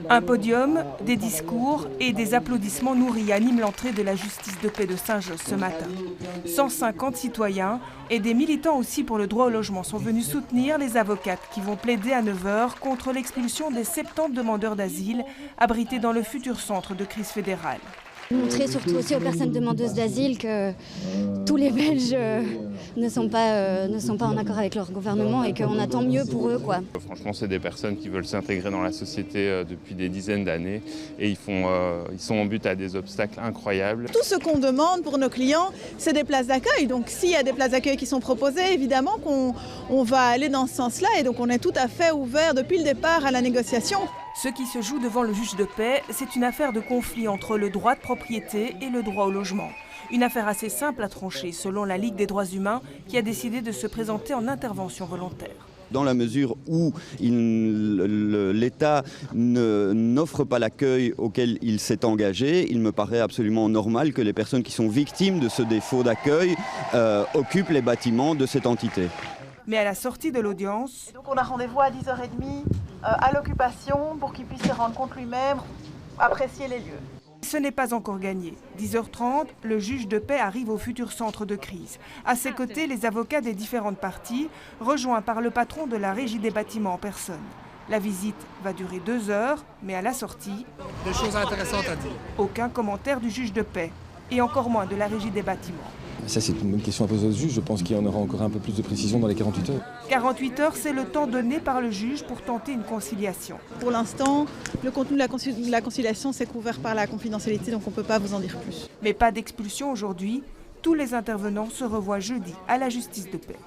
Un podium, des discours et des applaudissements nourris animent l'entrée de la justice de paix de Saint-Josse ce matin. 150 citoyens et des militants aussi pour le droit au logement sont venus soutenir les avocates qui vont plaider à 9 h contre l'expulsion des 70 demandeurs d'asile abrités dans le futur centre de crise fédérale. Montrer surtout aussi aux personnes demandeuses d'asile que tous les Belges ne sont pas en accord avec leur gouvernement et qu'on attend mieux pour eux, quoi. Franchement, c'est des personnes qui veulent s'intégrer dans la société depuis des dizaines d'années et ils sont en but à des obstacles incroyables. Tout ce qu'on demande pour nos clients, c'est des places d'accueil. Donc s'il y a des places d'accueil qui sont proposées, évidemment qu'on va aller dans ce sens-là et donc on est tout à fait ouvert depuis le départ à la négociation. Ce qui se joue devant le juge de paix, c'est une affaire de conflit entre le droit de propriété et le droit au logement. Une affaire assez simple à trancher selon la Ligue des droits humains qui a décidé de se présenter en intervention volontaire. Dans la mesure où l'État n'offre pas l'accueil auquel il s'est engagé, il me paraît absolument normal que les personnes qui sont victimes de ce défaut d'accueil occupent les bâtiments de cette entité. Mais à la sortie de l'audience... Donc on a rendez-vous à 10h30 à l'occupation pour qu'il puisse se rendre compte lui-même, apprécier les lieux. Ce n'est pas encore gagné. 10h30, le juge de paix arrive au futur centre de crise. À ses côtés, les avocats des différentes parties, rejoints par le patron de la régie des bâtiments en personne. La visite va durer 2 heures, mais à la sortie... Des choses intéressantes à dire. Aucun commentaire du juge de paix, et encore moins de la régie des bâtiments. Ça, c'est une bonne question à poser au juge. Je pense qu'il y en aura encore un peu plus de précision dans les 48 heures. 48 heures, c'est le temps donné par le juge pour tenter une conciliation. Pour l'instant, le contenu de la conciliation, c'est couvert par la confidentialité, donc on ne peut pas vous en dire plus. Mais pas d'expulsion aujourd'hui. Tous les intervenants se revoient jeudi à la justice de paix.